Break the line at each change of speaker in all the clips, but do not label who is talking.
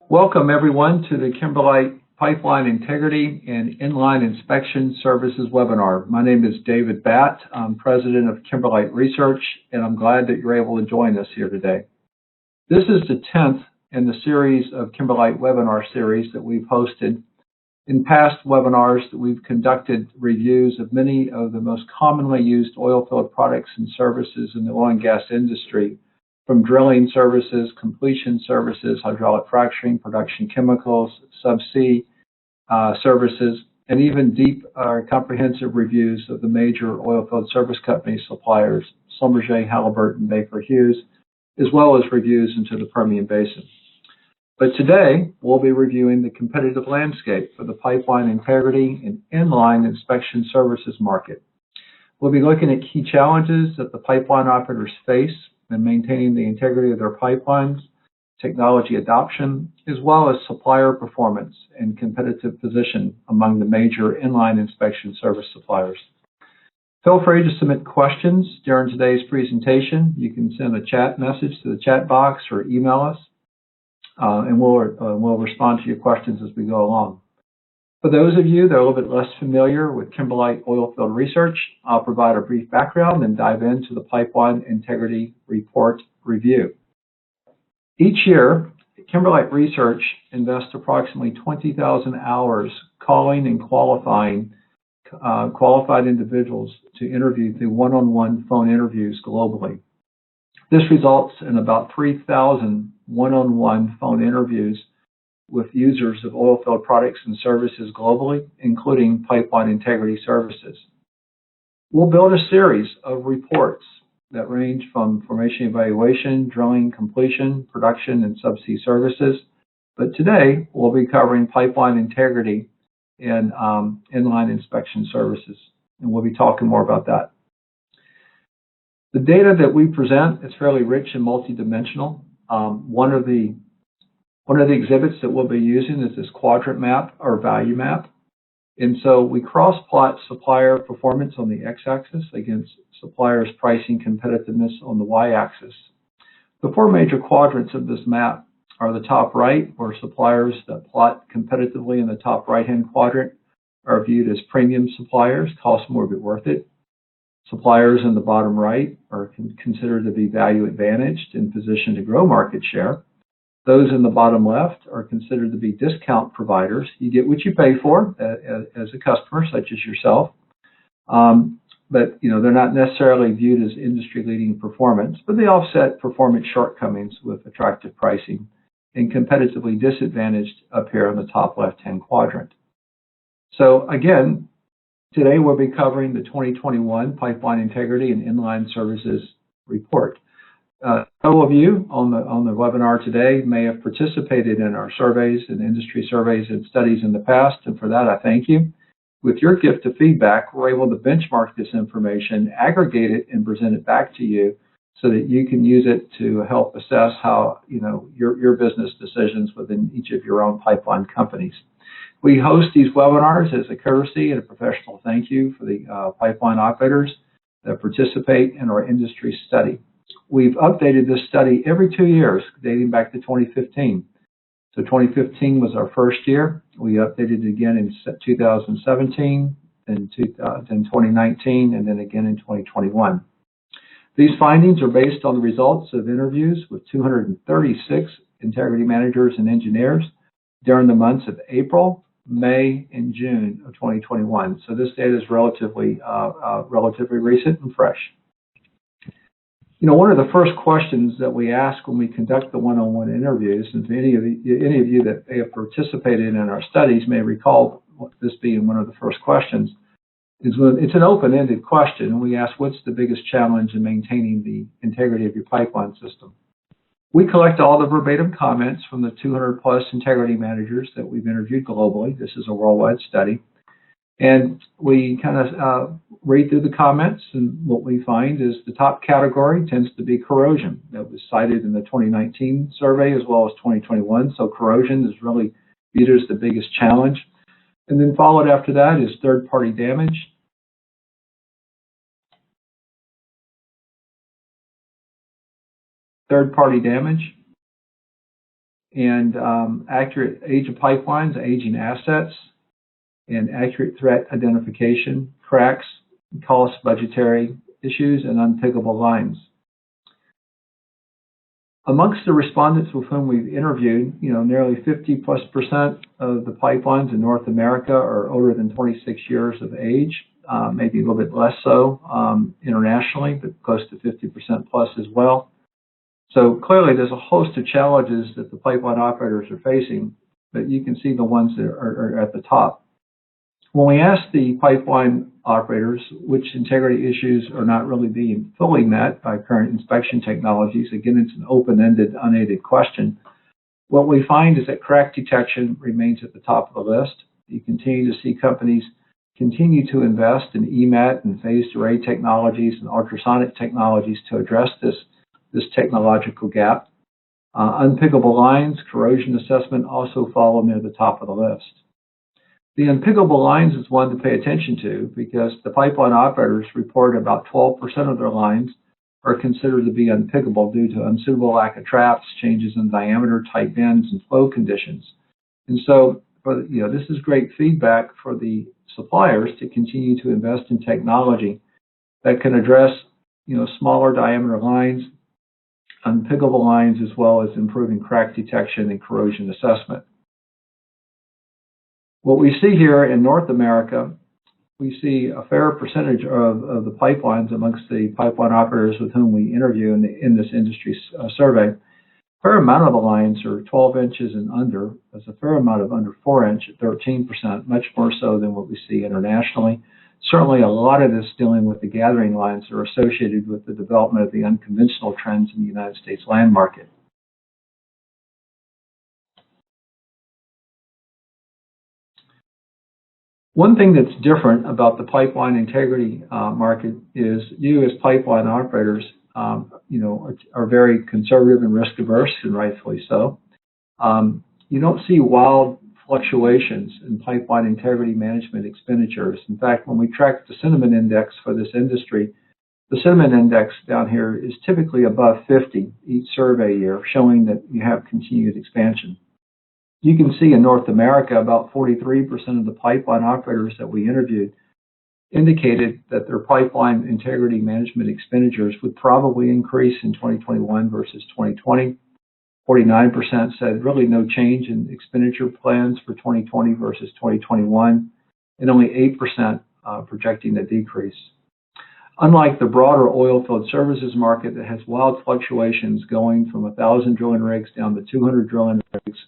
Welcome everyone to the Kimberlite Pipeline Integrity and Inline Inspection Services webinar. My name is David Batt. I'm president of Kimberlite Research, and I'm glad that you're able to join us here today. This is the 10th in the series of Kimberlite webinar series that we've hosted. In past webinars, we've conducted reviews of many of the most commonly used oil field products and services in the oil and gas industry, from drilling services, completion services, hydraulic fracturing, production chemicals, subsea services, and even deep comprehensive reviews of the major oil field service company suppliers, Schlumberger, Halliburton, Baker Hughes, as well as reviews into the Permian Basin. But today, we'll be reviewing the competitive landscape for the pipeline integrity and inline inspection services market. We'll be looking at key challenges that the pipeline operators face in maintaining the integrity of their pipelines, technology adoption, as well as supplier performance and competitive position among the major inline inspection service suppliers. Feel free to submit questions during today's presentation. You can send a chat message to the chat box or email us, and we'll respond to your questions as we go along. For those of you that are a little bit less familiar with Kimberlite Oilfield Research, I'll provide a brief background and dive into the Pipeline Integrity Report review. Each year, Kimberlite Research invests approximately 20,000 hours calling and qualifying qualified individuals to interview through one-on-one phone interviews globally. This results in about 3,000 one-on-one phone interviews with users of oilfield products and services globally, including pipeline integrity services. We'll build a series of reports that range from formation evaluation, drilling, completion, production, and subsea services. But today, we'll be covering pipeline integrity and inline inspection services, and we'll be talking more about that. The data that we present is fairly rich and multidimensional. One of the exhibits that we'll be using is this quadrant map or value map. And so we cross-plot supplier performance on the x-axis against suppliers' pricing competitiveness on the y-axis. The four major quadrants of this map are the top right, where suppliers that plot competitively in the top right-hand quadrant are viewed as premium suppliers, cost more but worth it. Suppliers in the bottom right are considered to be value advantaged and positioned to grow market share. Those in the bottom left are considered to be discount providers. You get what you pay for as a customer, such as yourself. But they're not necessarily viewed as industry-leading performance, but they offset performance shortcomings with attractive pricing and competitively disadvantaged up here in the top left-hand quadrant. So again, today we'll be covering the 2021 Pipeline Integrity and Inline Services Report. Several of you on the webinar today may have participated in our surveys and industry surveys and studies in the past, and for that I thank you. With your gift of feedback, we're able to benchmark this information, aggregate it, and present it back to you so that you can use it to help assess how your business decisions within each of your own pipeline companies. We host these webinars as a courtesy and a professional thank you for the pipeline operators that participate in our industry study. We've updated this study every 2 years, dating back to 2015. So 2015 was our first year. We updated it again in 2017, then 2019, and then again in 2021. These findings are based on the results of interviews with 236 integrity managers and engineers during the months of April, May, and June of 2021. So this data is relatively recent and fresh. One of the first questions that we ask when we conduct the one-on-one interviews, and any of you that may have participated in our studies may recall this being one of the first questions, is it's an open-ended question, and we ask, what's the biggest challenge in maintaining the integrity of your pipeline system? We collect all the verbatim comments from the 200-plus integrity managers that we've interviewed globally. This is a worldwide study. And we kind of read through the comments, and what we find is the top category tends to be corrosion. That was cited in the 2019 survey as well as 2021. So corrosion is really viewed as the biggest challenge. And then followed after that is third-party damage. and accurate age of pipelines, aging assets, and accurate threat identification, cracks, cost, budgetary issues, and unpickable lines. Amongst the respondents with whom we've interviewed, nearly 50+% of the pipelines in North America are older than 26 years of age, maybe a little bit less so internationally, but close to 50% plus as well. So clearly there's a host of challenges that the pipeline operators are facing, but you can see the ones that are at the top. When we ask the pipeline operators which integrity issues are not really being fully met by current inspection technologies, again, it's an open-ended, unaided question, what we find is that crack detection remains at the top of the list. You continue to see companies continue to invest in EMAT and phased array technologies and ultrasonic technologies to address this technological gap. Unpickable lines, corrosion assessment also follow near the top of the list. The unpickable lines is one to pay attention to because the pipeline operators report about 12% of their lines are considered to be unpickable due to unsuitable lack of traps, changes in diameter, tight bends, and flow conditions. And so, this is great feedback for the suppliers to continue to invest in technology that can address, smaller diameter lines, unpickable lines, as well as improving crack detection and corrosion assessment. What we see here in North America, we see a fair percentage of the pipelines amongst the pipeline operators with whom we interview in this industry survey. A fair amount of the lines are 12 inches and under. There's a fair amount of under 4 inch at 13%, much more so than what we see internationally. Certainly a lot of this dealing with the gathering lines that are associated with the development of the unconventional trends in the United States land market. One thing that's different about the pipeline integrity market is you as pipeline operators, are very conservative and risk averse, and rightfully so. You don't see wild fluctuations in pipeline integrity management expenditures. In fact, when we track the sentiment index for this industry, the sentiment index down here is typically above 50 each survey year, showing that you have continued expansion. You can see in North America, about 43% of the pipeline operators that we interviewed indicated that their pipeline integrity management expenditures would probably increase in 2021 versus 2020. 49% said really no change in expenditure plans for 2020 versus 2021, and only 8% projecting a decrease. Unlike the broader oil field services market that has wild fluctuations going from 1,000 drilling rigs down to 200 drilling rigs,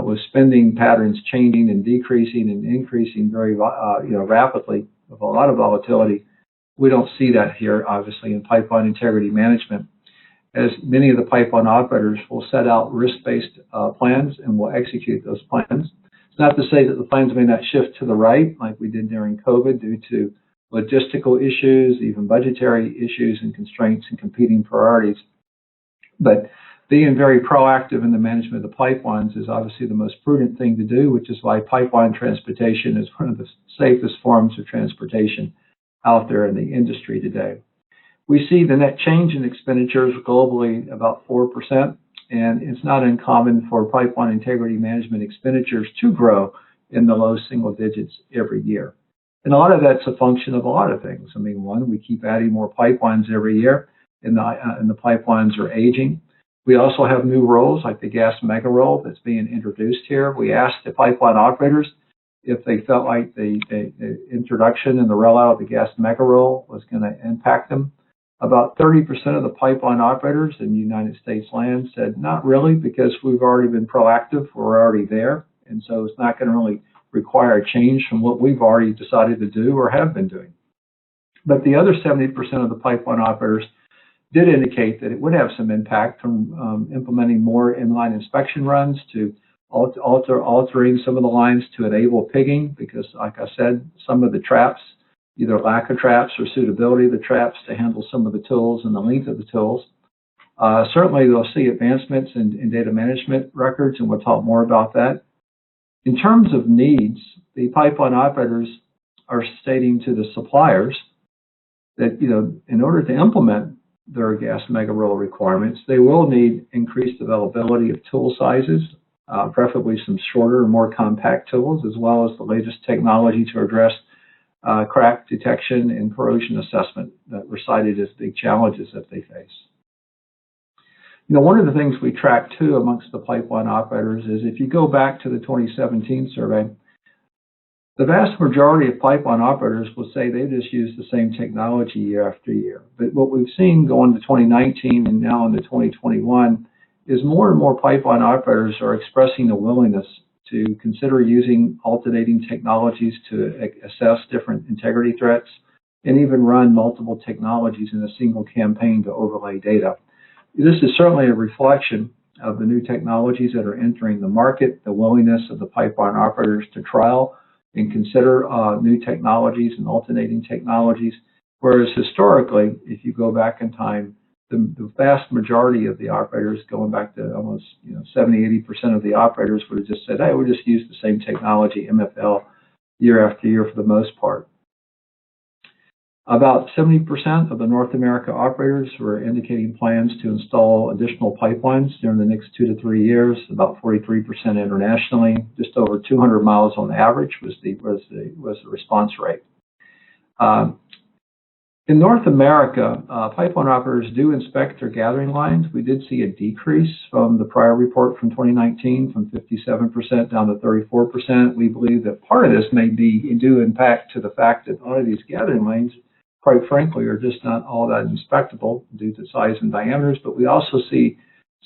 with spending patterns changing and decreasing and increasing very rapidly with a lot of volatility, we don't see that here, obviously, in pipeline integrity management, as many of the pipeline operators will set out risk-based plans and will execute those plans. It's not to say that the plans may not shift to the right, like we did during COVID, due to logistical issues, even budgetary issues and constraints and competing priorities. But being very proactive in the management of the pipelines is obviously the most prudent thing to do, which is why pipeline transportation is one of the safest forms of transportation out there in the industry today. We see the net change in expenditures globally about 4%, and it's not uncommon for pipeline integrity management expenditures to grow in the low single digits every year. And a lot of that's a function of a lot of things. I mean, one, we keep adding more pipelines every year, and the pipelines are aging. We also have new roles like the gas mega role that's being introduced here. We asked the pipeline operators if they felt like the introduction and the rollout of the gas mega role was going to impact them. About 30% of the pipeline operators in United States land said not really, because we've already been proactive, we're already there, and so it's not going to really require a change from what we've already decided to do or have been doing. But the other 70% of the pipeline operators did indicate that it would have some impact from implementing more inline inspection runs to altering some of the lines to enable pigging, because like I said, some of the traps, either lack of traps or suitability of the traps to handle some of the tools and the length of the tools. Certainly they'll see advancements in data management records, and we'll talk more about that. In terms of needs, the pipeline operators are stating to the suppliers that, in order to implement their gas mega reel requirements. They will need increased availability of tool sizes, preferably some shorter and more compact tools, as well as the latest technology to address crack detection and corrosion assessment that were cited as big challenges that they face. You know, one of the things we track too amongst the pipeline operators is if you go back to the 2017 survey, the vast majority of pipeline operators will say they just use the same technology year after year. But what we've seen going to 2019 and now into 2021 is more and more pipeline operators are expressing a willingness to consider using alternating technologies to assess different integrity threats and even run multiple technologies in a single campaign to overlay data. This is certainly a reflection of the new technologies that are entering the market, the willingness of the pipeline operators to trial and consider new technologies and alternating technologies, whereas historically, if you go back in time, the vast majority of the operators, going back to almost 70–80% of the operators would have just said, hey, we'll just use the same technology, MFL, year after year for the most part. About 70% of the North America operators were indicating plans to install additional pipelines during the next 2 to 3 years. About 43% internationally, just over 200 miles on average was the response rate. In North America, pipeline operators do inspect their gathering lines. We did see a decrease from the prior report from 2019, from 57% down to 34%. We believe that part of this may be due in fact to the fact that a lot of these gathering lines, quite frankly, are just not all that inspectable due to size and diameters, but we also see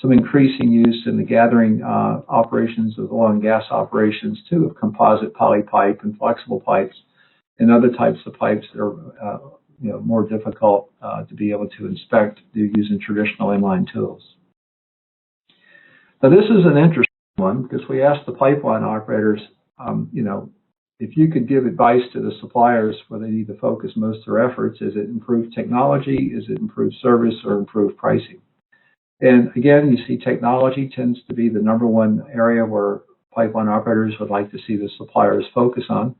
some increasing use in the gathering operations of oil and gas operations too, of composite poly pipe and flexible pipes and other types of pipes that are more difficult to be able to inspect using traditional inline tools. Now this is an interesting one because we asked the pipeline operators, if you could give advice to the suppliers where they need to focus most of their efforts, is it improved technology, is it improved service, or improved pricing? And again, you see technology tends to be the #1 area where pipeline operators would like to see the suppliers focus on.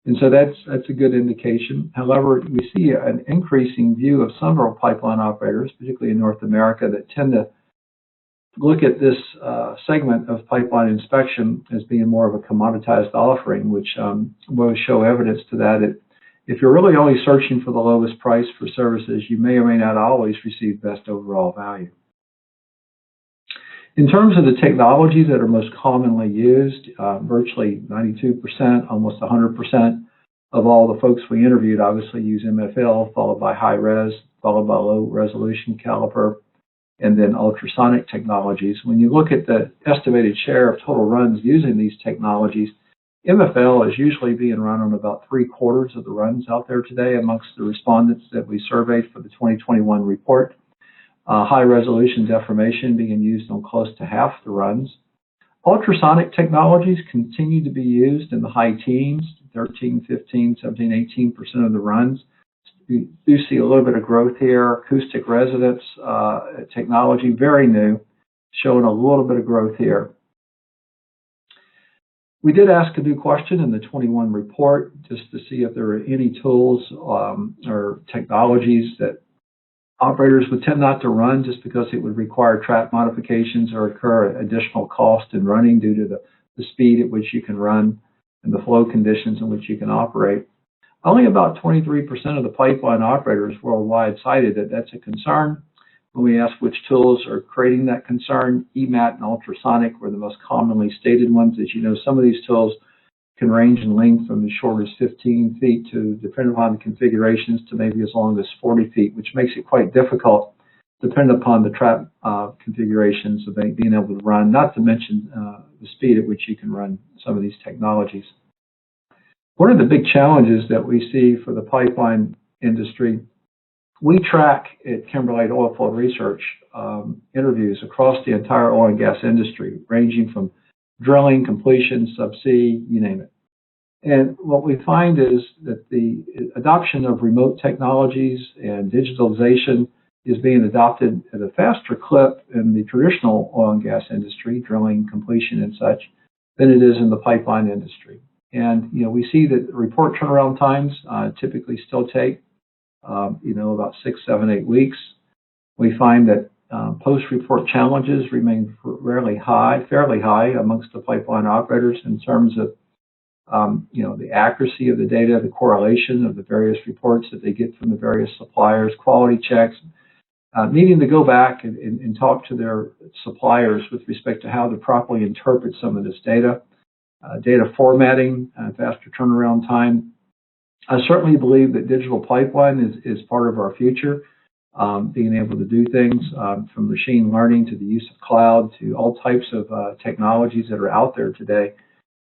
And so that's a good indication. However, we see an increasing view of several pipeline operators, particularly in North America, that tend to look at this segment of pipeline inspection as being more of a commoditized offering, which will show evidence to that. If you're really only searching for the lowest price for services, you may or may not always receive best overall value. In terms of the technologies that are most commonly used, virtually 92%, almost 100% of all the folks we interviewed obviously use MFL, followed by high res, followed by low resolution caliper, and then ultrasonic technologies. When you look at the estimated share of total runs using these technologies, MFL is usually being run on about 3/4 of the runs out there today amongst the respondents that we surveyed for the 2021 report. High resolution deformation being used on close to half the runs. Ultrasonic technologies continue to be used in the high teens, 13, 15, 17, 18% of the runs. We do see a little bit of growth here. Acoustic resonance technology, very new, showing a little bit of growth here. We did ask a new question in the 21 report just to see if there were any tools or technologies that operators would tend not to run just because it would require trap modifications or incur additional cost in running due to the speed at which you can run and the flow conditions in which you can operate. Only about 23% of the pipeline operators worldwide cited that that's a concern. When we asked which tools are creating that concern, EMAT and ultrasonic were the most commonly stated ones. As you know, some of these tools can range in length from as short as 15 feet to, depending upon the configurations, to maybe as long as 40 feet, which makes it quite difficult, depending upon the trap configurations of being able to run, not to mention the speed at which you can run some of these technologies. One of the big challenges that we see for the pipeline industry, we track at Kimberlite Oilfield Research interviews across the entire oil and gas industry, ranging from drilling, completion, subsea, you name it. And what we find is that the adoption of remote technologies and digitalization is being adopted at a faster clip in the traditional oil and gas industry, drilling, completion, and such, than it is in the pipeline industry. And we see that report turnaround times typically still take about 6, 7, 8 weeks. We find that post-report challenges remain fairly high amongst the pipeline operators in terms of the accuracy of the data, the correlation of the various reports that they get from the various suppliers, quality checks, needing to go back and talk to their suppliers with respect to how to properly interpret some of this data, data formatting, faster turnaround time. I certainly believe that digital pipeline is part of our future, being able to do things from machine learning to the use of cloud to all types of technologies that are out there today.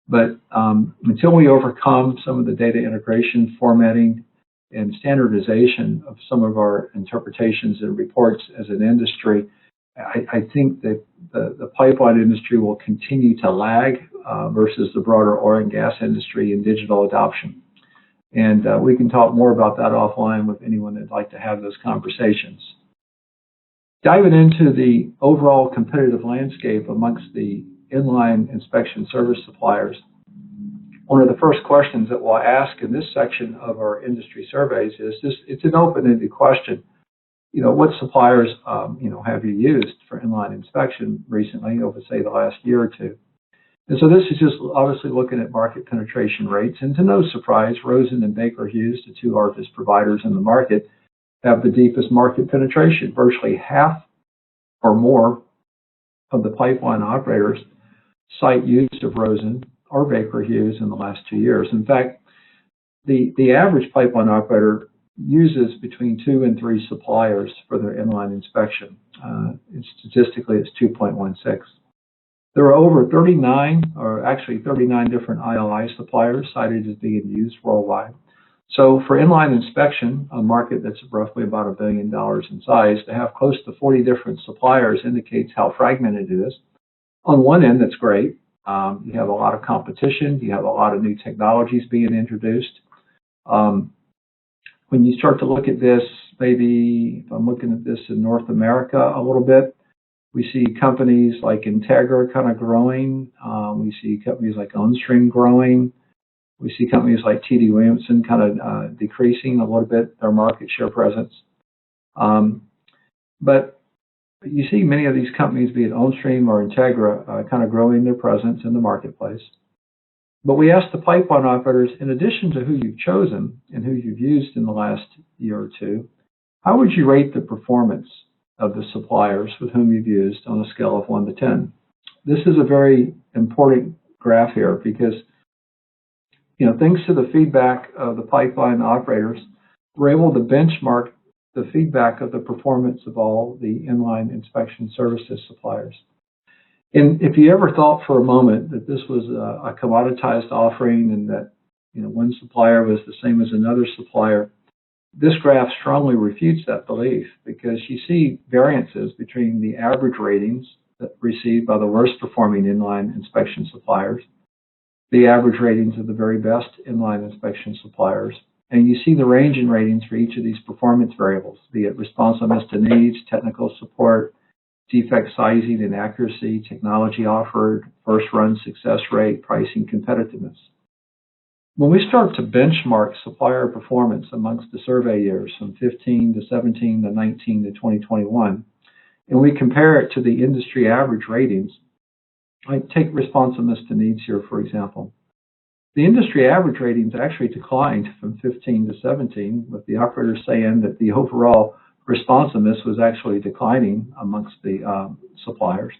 But until we overcome some of the data integration, formatting, and standardization of some of our interpretations and reports as an industry, I think that the pipeline industry will continue to lag versus the broader oil and gas industry in digital adoption. And we can talk more about that offline with anyone that'd like to have those conversations. Diving into the overall competitive landscape amongst the inline inspection service suppliers, one of the first questions that we'll ask in this section of our industry surveys is this: it's an open-ended question. What suppliers, have you used for inline inspection recently over, say, the last year or two? And so this is just obviously looking at market penetration rates. And to no surprise, Rosen and Baker Hughes, the two largest providers in the market, have the deepest market penetration. Virtually half or more of the pipeline operators cite use of Rosen or Baker Hughes in the last 2 years. In fact, the average pipeline operator uses between 2 and 3 suppliers for their inline inspection. Statistically, it's 2.16. There are over 39 different ILI suppliers cited as being used worldwide. So for inline inspection, a market that's roughly about $1 billion in size, to have close to 40 different suppliers indicates how fragmented it is. On one end, that's great. You have a lot of competition. You have a lot of new technologies being introduced. When you start to look at this, maybe if I'm looking at this in North America a little bit, we see companies like Integra kind of growing. We see companies like OnStream growing. We see companies like TD Williamson kind of decreasing a little bit their market share presence. But you see many of these companies, be it OnStream or Integra, kind of growing their presence in the marketplace. But we asked the pipeline operators, in addition to who you've chosen and who you've used in the last year or two, how would you rate the performance of the suppliers with whom you've used on a scale of 1 to 10? This is a very important graph here because, thanks to the feedback of the pipeline operators, we're able to benchmark the feedback of the performance of all the inline inspection services suppliers. And if you ever thought for a moment that this was a commoditized offering and that one supplier was the same as another supplier, this graph strongly refutes that belief because you see variances between the average ratings that received by the worst performing inline inspection suppliers, the average ratings of the very best inline inspection suppliers, and you see the range in ratings for each of these performance variables, be it responsiveness to needs, technical support, defect sizing and accuracy, technology offered, first run success rate, pricing competitiveness. When we start to benchmark supplier performance amongst the survey years from 15 to 17 to 19 to 2021, and we compare it to the industry average ratings, I take responsiveness to needs here, for example. The industry average ratings actually declined from 15 to 17, with the operators saying that the overall responsiveness was actually declining amongst the suppliers.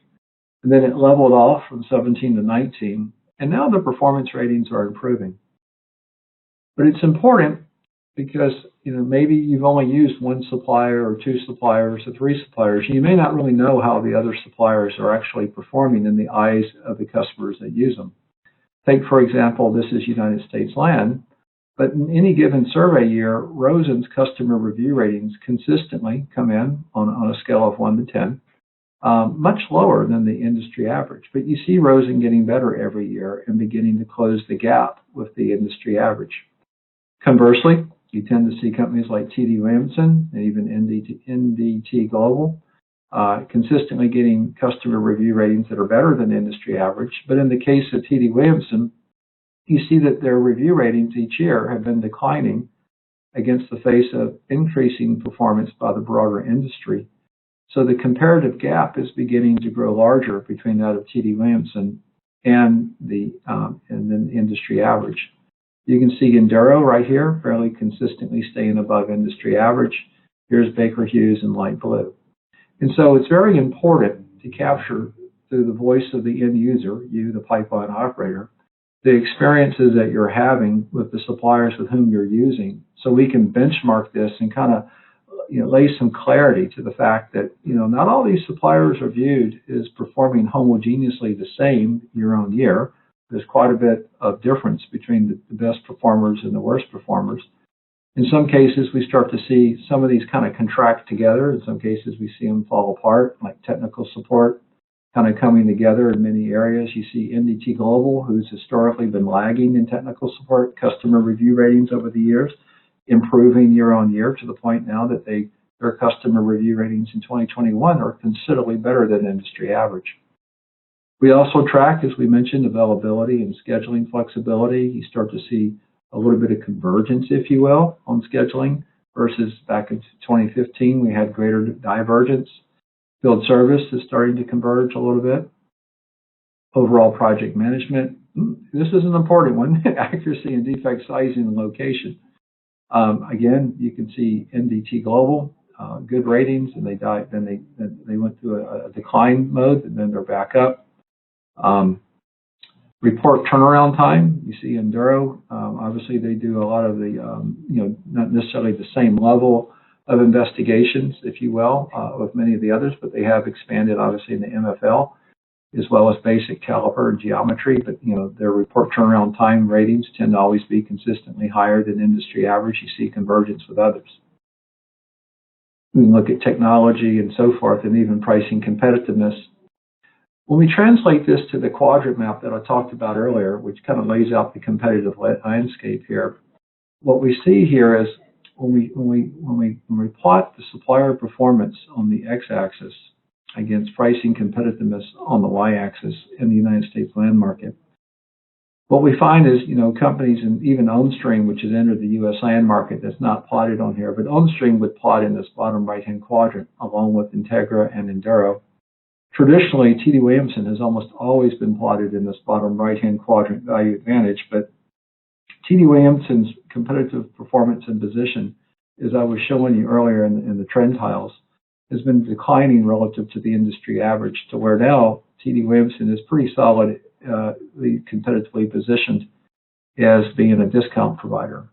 And then it leveled off from 17 to 19, and now the performance ratings are improving. But it's important because maybe you've only used 1 supplier or 2 suppliers or 3 suppliers. You may not really know how the other suppliers are actually performing in the eyes of the customers that use them. Take, for example, this is United States Land, but in any given survey year, Rosen's customer review ratings consistently come in on a scale of 1 to 10, much lower than the industry average. But you see Rosen getting better every year and beginning to close the gap with the industry average. Conversely, you tend to see companies like TD Williamson and even NDT Global consistently getting customer review ratings that are better than industry average. But in the case of TD Williamson, you see that their review ratings each year have been declining against the face of increasing performance by the broader industry. So the comparative gap is beginning to grow larger between that of T.D. Williamson and then the industry average. You can see Enduro right here, fairly consistently staying above industry average. Here's Baker Hughes in light blue. And so it's very important to capture through the voice of the end user, you, the pipeline operator, the experiences that you're having with the suppliers with whom you're using, so we can benchmark this and kind of lay some clarity to the fact that not all these suppliers are viewed as performing homogeneously the same year on year. There's quite a bit of difference between the best performers and the worst performers. In some cases, we start to see some of these kind of contract together. In some cases, we see them fall apart, like technical support kind of coming together in many areas. You see NDT Global, who's historically been lagging in technical support, customer review ratings over the years, improving year on year to the point now that their customer review ratings in 2021 are considerably better than industry average. We also track, as we mentioned, availability and scheduling flexibility. You start to see a little bit of convergence, if you will, on scheduling versus back in 2015, we had greater divergence. Field service is starting to converge a little bit. Overall project management, this is an important one, accuracy and defect sizing and location. Again, you can see NDT Global, good ratings, and they went through a decline mode, and then they're back up. Report turnaround time, you see Enduro, obviously they do a lot of the, not necessarily the same level of investigations, if you will, with many of the others, but they have expanded obviously in the MFL, as well as basic caliper and geometry, but their report turnaround time ratings tend to always be consistently higher than industry average. You see convergence with others. We can look at technology and so forth, and even pricing competitiveness. When we translate this to the quadrant map that I talked about earlier, which kind of lays out the competitive landscape here, what we see here is when we plot the supplier performance on the x-axis against pricing competitiveness on the y-axis in the United States land market, what we find is, companies, and even OnStream, which has entered the U.S. land market, that's not plotted on here, but OnStream would plot in this bottom right-hand quadrant along with Integra and Enduro. Traditionally, T.D. Williamson has almost always been plotted in this bottom right-hand quadrant value advantage, but T.D. Williamson's competitive performance and position, as I was showing you earlier in the trend tiles, has been declining relative to the industry average, to where now T.D. Williamson is pretty solidly competitively positioned as being a discount provider.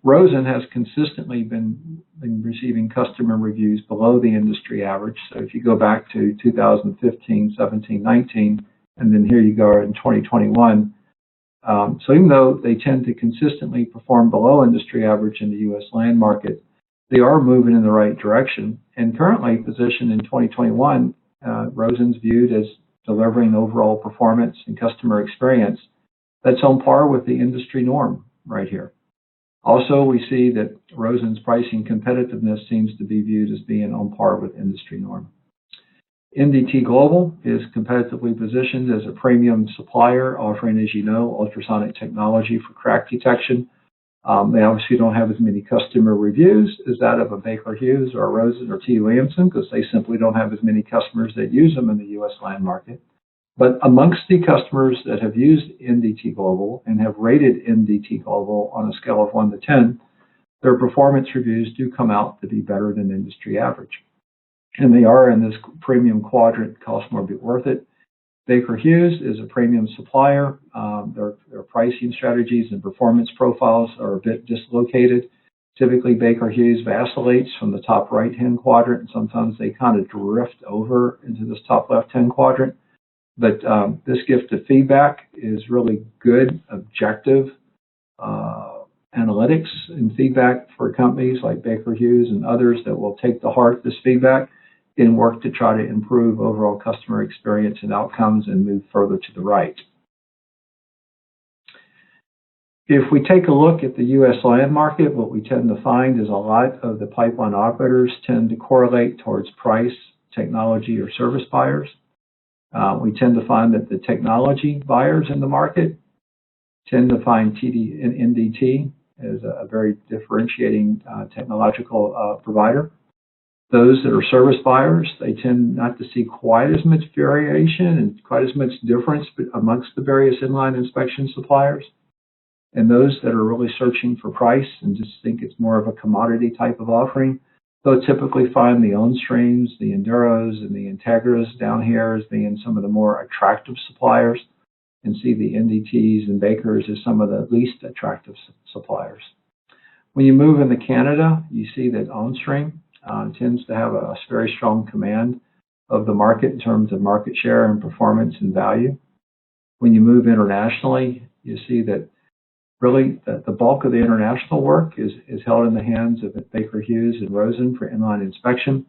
Rosen has consistently been receiving customer reviews below the industry average. So if you go back to 2015, 17, 19, and then here you go in 2021. So even though they tend to consistently perform below industry average in the U.S. land market, they are moving in the right direction. And currently positioned in 2021, Rosen's viewed as delivering overall performance and customer experience that's on par with the industry norm right here. Also, we see that Rosen's pricing competitiveness seems to be viewed as being on par with industry norm. NDT Global is competitively positioned as a premium supplier, offering, as you know, ultrasonic technology for crack detection. They obviously don't have as many customer reviews as that of a Baker Hughes or a Rosen or T. Williamson, because they simply don't have as many customers that use them in the U.S. land market. But amongst the customers that have used NDT Global and have rated NDT Global on a scale of 1 to 10, their performance reviews do come out to be better than industry average. And they are in this premium quadrant, cost more, but worth it. Baker Hughes is a premium supplier. Their pricing strategies and performance profiles are a bit dislocated. Typically, Baker Hughes vacillates from the top right-hand quadrant, and sometimes they kind of drift over into this top left-hand quadrant. But this gift of feedback is really good, objective analytics and feedback for companies like Baker Hughes and others that will take to heart this feedback and work to try to improve overall customer experience and outcomes and move further to the right. If we take a look at the U.S. land market, what we tend to find is a lot of the pipeline operators tend to correlate towards price, technology, or service buyers. We tend to find that the technology buyers in the market tend to find TD and NDT as a very differentiating technological provider. Those that are service buyers, they tend not to see quite as much variation and quite as much difference amongst the various inline inspection suppliers. And those that are really searching for price and just think it's more of a commodity type of offering, they'll typically find the OnStreams, the Enduros, and the Integras down here as being some of the more attractive suppliers, and see the NDTs and Bakers as some of the least attractive suppliers. When you move into Canada, you see that OnStream tends to have a very strong command of the market in terms of market share and performance and value. When you move internationally, you see that really the bulk of the international work is held in the hands of Baker Hughes and Rosen for inline inspection.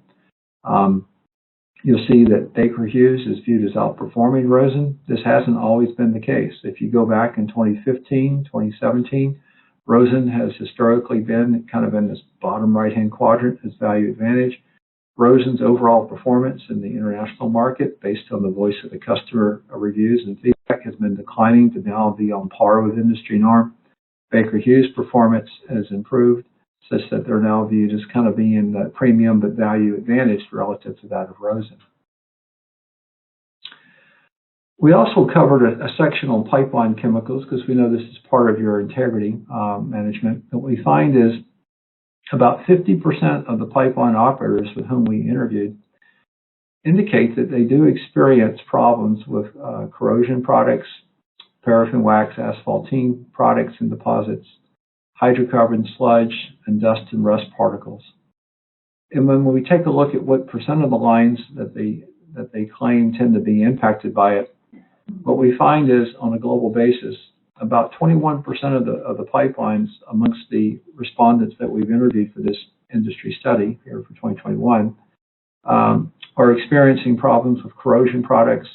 You'll see that Baker Hughes is viewed as outperforming Rosen. This hasn't always been the case. If you go back in 2015, 2017, Rosen has historically been kind of in this bottom right-hand quadrant as value advantage. Rosen's overall performance in the international market, based on the voice of the customer reviews and feedback, has been declining to now be on par with industry norm. Baker Hughes' performance has improved such that they're now viewed as kind of being the premium but value advantaged relative to that of Rosen. We also covered a section on pipeline chemicals because we know this is part of your integrity management. What we find is about 50% of the pipeline operators with whom we interviewed indicate that they do experience problems with corrosion products, paraffin wax, asphaltene products and deposits, hydrocarbon sludge, and dust and rust particles. And when we take a look at what percent of the lines that they claim tend to be impacted by it, what we find is on a global basis, about 21% of the pipelines amongst the respondents that we've interviewed for this industry study here for 2021 are experiencing problems with corrosion products,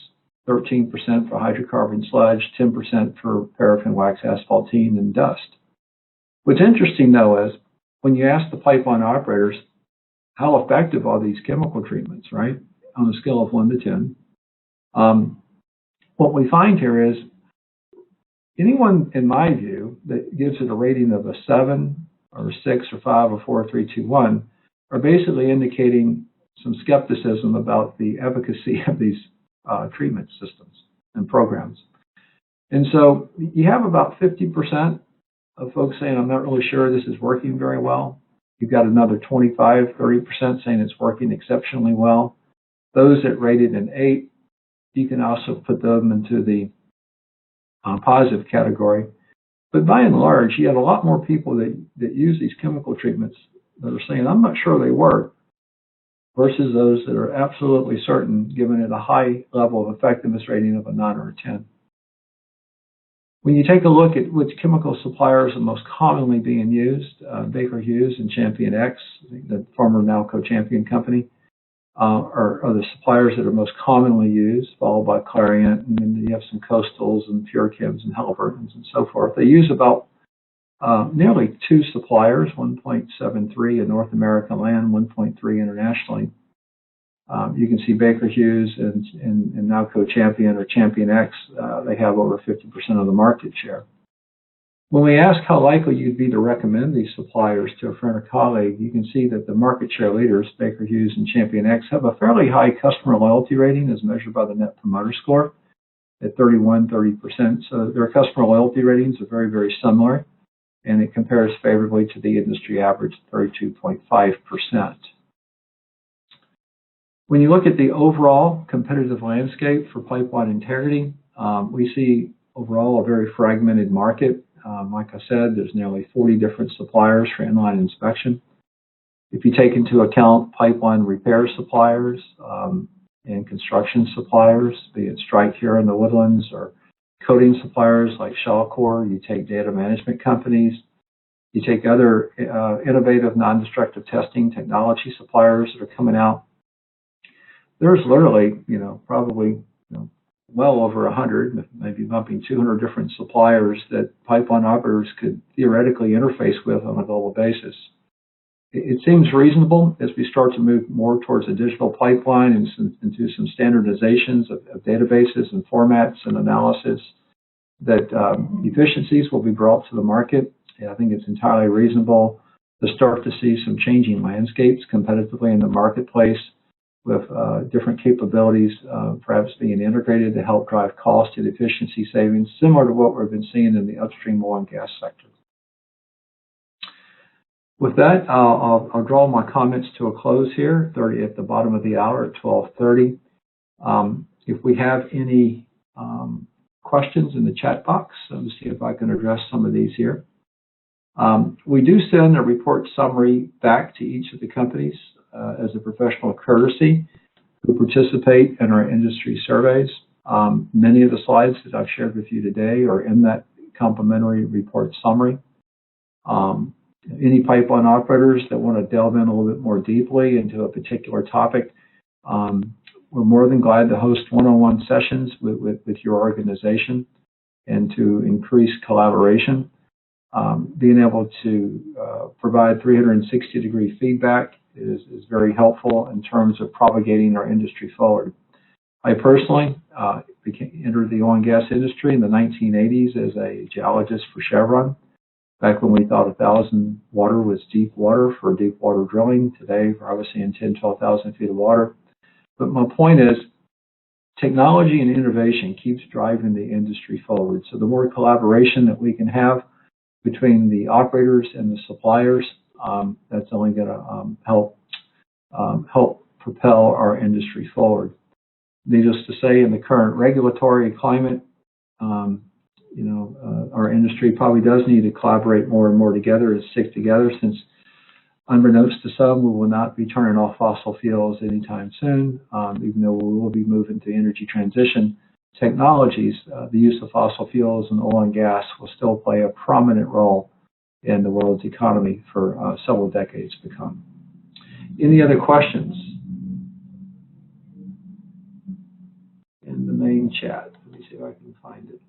13% for hydrocarbon sludge, 10% for paraffin wax, asphaltene, and dust. What's interesting, though, is when you ask the pipeline operators, how effective are these chemical treatments, right, on a scale of 1 to 10, what we find here is anyone, in my view, that gives it a rating of a 7 or a 6 or 5 or 4, 3, 2, 1 are basically indicating some skepticism about the efficacy of these treatment systems and programs. And so you have about 50% of folks saying, I'm not really sure this is working very well. You've got another 25, 30% saying it's working exceptionally well. Those that rated an 8, you can also put them into the positive category. But by and large, you have a lot more people that use these chemical treatments that are saying, I'm not sure they work, versus those that are absolutely certain, giving it a high level of effectiveness rating of a 9 or a 10. When you take a look at which chemical suppliers are most commonly being used, Baker Hughes and Champion X, the former Nalco Champion company, are the suppliers that are most commonly used, followed by Clariant, and then you have some Coastals and Purechems and Halliburtons and so forth. They use about nearly 2 suppliers, 1.73 in North American land, 1.3 internationally. You can see Baker Hughes and Nalco Champion or Champion X, they have over 50% of the market share. When we ask how likely you'd be to recommend these suppliers to a friend or colleague, you can see that the market share leaders, Baker Hughes and Champion X, have a fairly high customer loyalty rating as measured by the Net Promoter Score at 31, 30%. So their customer loyalty ratings are very, very similar, and it compares favorably to the industry average, 32.5%. When you look at the overall competitive landscape for pipeline integrity, we see overall a very fragmented market. Like I said, there's nearly 40 different suppliers for inline inspection. If you take into account pipeline repair suppliers and construction suppliers, be it Strike here in the Woodlands or coating suppliers like Shawcor, you take data management companies, you take other innovative non-destructive testing technology suppliers that are coming out. There's literally, probably, well over 100, maybe bumping 200 different suppliers that pipeline operators could theoretically interface with on a global basis. It seems reasonable as we start to move more towards a digital pipeline and into some standardizations of databases and formats and analysis that efficiencies will be brought to the market. I think it's entirely reasonable to start to see some changing landscapes competitively in the marketplace with different capabilities perhaps being integrated to help drive cost and efficiency savings, similar to what we've been seeing in the upstream oil and gas sector. With that, I'll draw my comments to a close here, at the bottom of the hour at 12:30. If we have any questions in the chat box, let me see if I can address some of these here. We do send a report summary back to each of the companies as a professional courtesy who participate in our industry surveys. Many of the slides that I've shared with you today are in that complimentary report summary. Any pipeline operators that want to delve in a little bit more deeply into a particular topic, we're more than glad to host one-on-one sessions with your organization and to increase collaboration. Being able to provide 360-degree feedback is very helpful in terms of propagating our industry forward. I personally entered the oil and gas industry in the 1980s as a geologist for Chevron, back when we thought 1,000 water was deep water for deep water drilling. Today, we're obviously in 10, 12,000 feet of water. But my point is, technology and innovation keeps driving the industry forward. So the more collaboration that we can have between the operators and the suppliers, that's only going to help propel our industry forward. Needless to say, in the current regulatory climate, our industry probably does need to collaborate more and more together and stick together, since unbeknownst to some, we will not be turning off fossil fuels anytime soon. Even though we will be moving to energy transition technologies, the use of fossil fuels and oil and gas will still play a prominent role in the world's economy for several decades to come. Any other questions in the main chat? Let me see if I can find it.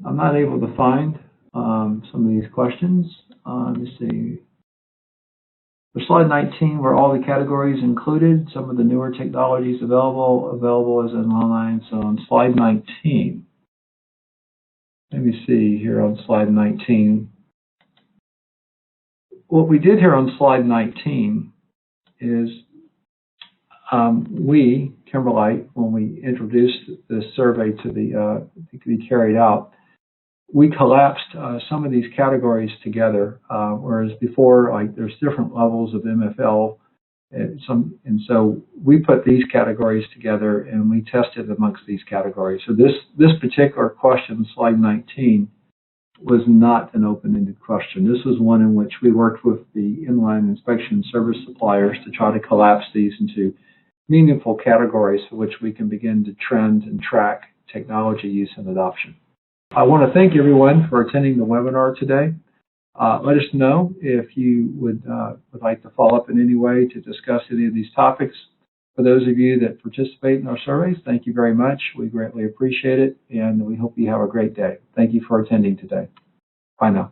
I'm not able to find some of these questions. Let's see. For slide 19, were all the categories included? Some of the newer technologies available as an online. So on slide 19, let me see here on slide 19. What we did here on slide 19 is we, Kimberlite, when we introduced the survey to be carried out, we collapsed some of these categories together, whereas before, like, there's different levels of MFL, and so we put these categories together and we tested amongst these categories. So this particular question, slide 19, was not an open-ended question. This was one in which we worked with the inline inspection service suppliers to try to collapse these into meaningful categories for which we can begin to trend and track technology use and adoption. I want to thank everyone for attending the webinar today. Let us know if you would like to follow up in any way to discuss any of these topics. For those of you that participate in our surveys, thank you very much. We greatly appreciate it, and we hope you have a great day. Thank you for attending today. Bye now.